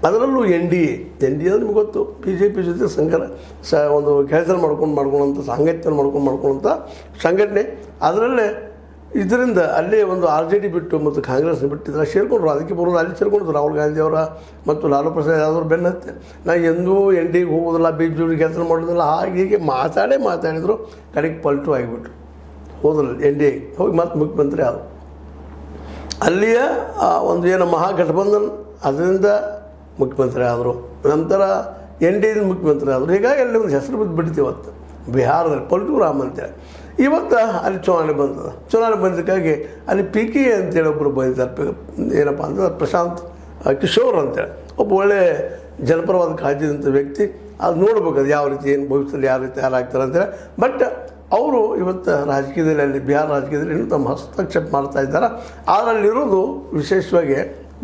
ಅದರಲ್ಲೂ N D A ಅಂದರೆ ನಿಮ್ಗೆ ಗೊತ್ತು, ಬಿ ಜೆ ಪಿ ಜೊತೆ ಒಂದು ಕೆಲಸ ಮಾಡ್ಕೊಳ್ಳೋಂಥ ಸಾಂಗತ್ಯವನ್ನು ಮಾಡ್ಕೊಳ್ಳೋಂಥ ಸಂಘಟನೆ. ಅದರಲ್ಲೇ ಇದರಿಂದ ಅಲ್ಲೇ ಒಂದು RJD ಬಿಟ್ಟು ಮತ್ತು ಕಾಂಗ್ರೆಸ್ನ ಬಿಟ್ಟಿದ್ರೆ ಸೇರಿಕೊಂಡ್ರು. ಅದಕ್ಕೆ ಬರೋದು ಅಲ್ಲಿ ಸೇರಿಕೊಂಡ್ರು ರಾಹುಲ್ ಗಾಂಧಿ ಅವರ ಮತ್ತು ಲಾಲು ಪ್ರಸಾದ್ ಯಾದವ್ ಬೆನ್ನ ಹತ್ತೆ ನಾನು ಎಂದೂ ಎನ್ ಡಿ ಎಗೆ ಹೋಗೋದಿಲ್ಲ, BJP ಕೆಲಸ ಮಾಡೋದಿಲ್ಲ, ಹಾಗೆ ಹೀಗೆ ಮಾತಾಡಿದ್ರು. ಕಡೆಗೆ ಪಲ್ಟು ಆಗಿಬಿಟ್ರು, ಹೋದಲ್ಲ ಎನ್ ಡಿ ಎಗೆ ಹೋಗಿ ಮತ್ತೆ ಮುಖ್ಯಮಂತ್ರಿ ಆದರು. ಅಲ್ಲಿಯ ಒಂದು ಏನು ಮಹಾಗಠಬಂಧನ್ ಅದರಿಂದ ಮುಖ್ಯಮಂತ್ರಿ ಆದರು. ನಂತರ ಎನ್ ಡಿ ಎ ಮುಖ್ಯಮಂತ್ರಿ ಆದರು. ಹೀಗಾಗಿ ಅಲ್ಲಿ ಒಂದು ಹೆಸರು ಬಿದ್ದು ಇವತ್ತು ಬಿಹಾರದಲ್ಲಿ ಪಲ್ಟು ರಾಮ್ ಅಂತೇಳಿ. ಇವತ್ತು ಅಲ್ಲಿ ಚುನಾವಣೆ ಬಂದಕ್ಕಾಗಿ ಅಲ್ಲಿ PK ಅಂತೇಳಿ ಒಬ್ಬರು ಬಂದಿದ್ದಾರೆ. ಏನಪ್ಪ ಅಂದ್ರೆ ಪ್ರಶಾಂತ್ ಕಿಶೋರ್ ಅಂತೇಳಿ ಒಬ್ಬ ಒಳ್ಳೆ ಜನಪರವಾದ ಕಾಳಜಿದಂಥ ವ್ಯಕ್ತಿ. ಅದು ನೋಡ್ಬೇಕು, ಅದು ಯಾವ ರೀತಿ ಏನು ಭವಿಷ್ಯದಲ್ಲಿ ಯಾವ ರೀತಿ ಯಾರಾಗ್ತಾರೆ ಅಂತೇಳಿ. ಬಟ್ ಅವರು ಇವತ್ತು ರಾಜಕೀಯದಲ್ಲಿ ಅಲ್ಲಿ ಬಿಹಾರ ರಾಜಕೀಯದಲ್ಲಿ ಇನ್ನೂ ತಮ್ಮ ಹಸ್ತಕ್ಷೇಪ ಮಾಡ್ತಾ ಇದ್ದಾರೆ. ಅದರಲ್ಲಿರೋದು ವಿಶೇಷವಾಗಿ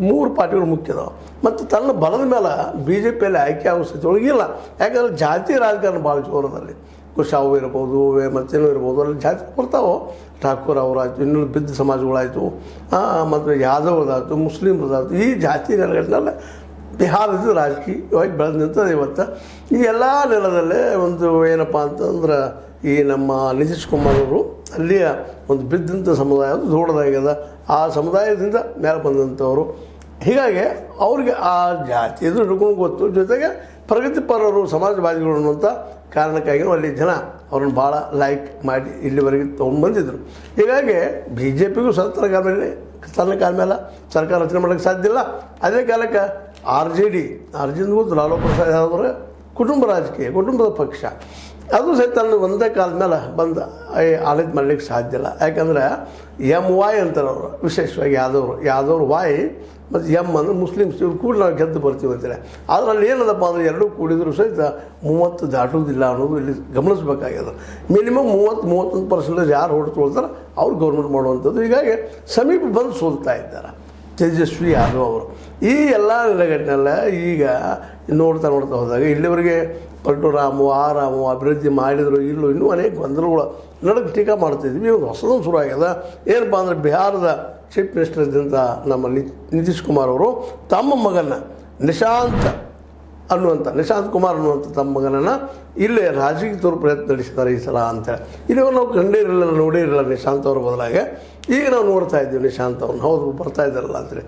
3 ಪಾರ್ಟಿಗಳು ಮುಖ್ಯ ಅದಾವೆ. ಮತ್ತು ತನ್ನ ಬಲದ ಮೇಲೆ BJPಯಲ್ಲಿ ಆಯ್ಕೆ ಆಗೋ ಸ್ಥಿತಿ ಒಳಗಿಲ್ಲ. ಯಾಕಂದರೆ ಜಾತಿ ರಾಜಕಾರಣ ಭಾಳ ಜೋರದಲ್ಲಿ ಕುಶಾವು ಇರ್ಬೋದು, ಮತ್ತೇನೋ ಇರ್ಬೋದು, ಅಲ್ಲಿ ಜಾತಿ ಬರ್ತಾವೆ. ಠಾಕೂರ್ ಅವರಾಯಿತು, ಇನ್ನೂ ಬಿದ್ದ ಸಮಾಜಗಳಾಯಿತು, ಮತ್ತು ಯಾದವ್ರದಾಯ್ತು, ಮುಸ್ಲಿಮ್ರದಾಯ್ತು, ಈ ಜಾತಿ ನೆಲೆಗಟ್ಟಿನಲ್ಲ ಬಿಹಾರದ ರಾಜಕೀಯವಾಗಿ ಬೆಳೆದು ನಿಂತದೆ. ಇವತ್ತು ಈ ಎಲ್ಲ ನೆಲದಲ್ಲೇ ಒಂದು ಏನಪ್ಪ ಅಂತಂದ್ರೆ ಈ ನಮ್ಮ ನಿತೀಶ್ ಕುಮಾರ್ ಅವರು ಅಲ್ಲಿಯ ಒಂದು ಬಿದ್ದಂಥ ಸಮುದಾಯ ದೊಡ್ಡದಾಗ್ಯದ. ಆ ಸಮುದಾಯದಿಂದ ಮೇಲೆ ಬಂದಂಥವರು. ಹೀಗಾಗಿ ಅವ್ರಿಗೆ ಆ ಜಾತಿ ಎದುರು ಹಿಡ್ಕೊಂಡು ಗೊತ್ತು. ಜೊತೆಗೆ ಪ್ರಗತಿಪರರು, ಸಮಾಜವಾದಿಗಳು ಅನ್ನುವಂಥ ಕಾರಣಕ್ಕಾಗಿ ಅಲ್ಲಿ ಜನ ಅವ್ರನ್ನ ಭಾಳ ಲೈಕ್ ಮಾಡಿ ಇಲ್ಲಿವರೆಗೆ ತೊಗೊಂಡ್ಬಂದಿದ್ರು. ಹೀಗಾಗಿ BJPಗೂ ತನ್ನ ಕಾಲ ಮೇಲೆ ಸರ್ಕಾರ ರಚನೆ ಮಾಡೋಕ್ಕೆ ಸಾಧ್ಯ ಇಲ್ಲ. ಅದೇ ಕಾಲಕ್ಕೆ RJD ಗೊತ್ತು, ಲಾಲು ಪ್ರಸಾದ್ ಅವರ ಕುಟುಂಬದ ಪಕ್ಷ, ಅದು ಸಹಿತ ತನ್ನ ಒಂದೇ ಕಾಲದ ಮೇಲೆ ಬಂದು ಆಡಳಿತ ಮಾಡಲಿಕ್ಕೆ ಸಾಧ್ಯ ಇಲ್ಲ. ಯಾಕಂದರೆ MY ಅಂತಾರೆ ಅವರು, ವಿಶೇಷವಾಗಿ ಯಾದವ್ರು Y ಮತ್ತು M ಅಂದರೆ ಮುಸ್ಲಿಮ್ಸ್, ಇವ್ರು ಕೂಡ ನಾವು ಗೆದ್ದು ಬರ್ತೀವಿ ಅಂತೇಳಿ. ಅದರಲ್ಲಿ ಏನದಪ್ಪ ಅಂದರೆ ಎರಡೂ ಕೂಡಿದ್ರು ಸಹಿತ 30 ದಾಟುವುದಿಲ್ಲ ಅನ್ನೋದು ಇಲ್ಲಿ ಗಮನಿಸಬೇಕಾಗ್ಯದ. ಮಿನಿಮಮ್ 30-31% ಯಾರು ಹೊಡೆದುಕೊಳ್ತಾರೆ ಅವ್ರು ಗೌರ್ಮೆಂಟ್ ಮಾಡುವಂಥದ್ದು. ಹೀಗಾಗಿ ಸಮೀಪ ಬಂದು ಸೋಲ್ತಾ ಇದ್ದಾರೆ ತೇಜಸ್ವಿ ಯಾದವ್ ಅವರು. ಈ ಎಲ್ಲ ನೆಲೆಗಟ್ಟಿನೆಲ್ಲ ಈಗ ನೋಡ್ತಾ ಹೋದಾಗ ಇಲ್ಲಿವರೆಗೆ ಪಲ್ಟು ರಾಮು ಅಭಿವೃದ್ಧಿ ಮಾಡಿದ್ರು ಇಲ್ಲೋ ಇನ್ನೂ ಅನೇಕ ಗೊಂದಲಗಳು ನಡಕ್ಕೆ ಟೀಕಾ ಮಾಡ್ತಾಯಿದ್ವಿ. ಒಂದು ಹೊಸದೊಂದು ಶುರು ಆಗ್ಯದ. ಏನಪ್ಪ ಅಂದರೆ ಬಿಹಾರದ ಚೀಫ್ ಮಿನಿಸ್ಟರ್ ಇದ್ದಂಥ ನಮ್ಮ ನಿತೀಶ್ ಕುಮಾರ್ ಅವರು ತಮ್ಮ ಮಗನ ನಿಶಾಂತ್ ಕುಮಾರ್ ಅನ್ನುವಂಥ ತಮ್ಮ ಮಗನನ್ನು ಇಲ್ಲೇ ರಾಜಕೀಯ ತೋರು ಪ್ರಯತ್ನ ನಡೆಸಿದ್ದಾರೆ ಈ ಸಲ ಅಂತೇಳಿ. ಇಲ್ಲಿವರೆಗೆ ನಾವು ನೋಡೇ ಇರಲಿಲ್ಲ ನಿಶಾಂತ್ ಅವ್ರ ಬದಲಾಗಿ ಈಗ ನಾವು ನೋಡ್ತಾ ಇದ್ದೀವಿ ನಿಶಾಂತ್ ಅವ್ರನ್ನ. ಹೌದು ಬರ್ತಾ ಇದ್ದಾರಲ್ಲ ಅಂತೇಳಿ.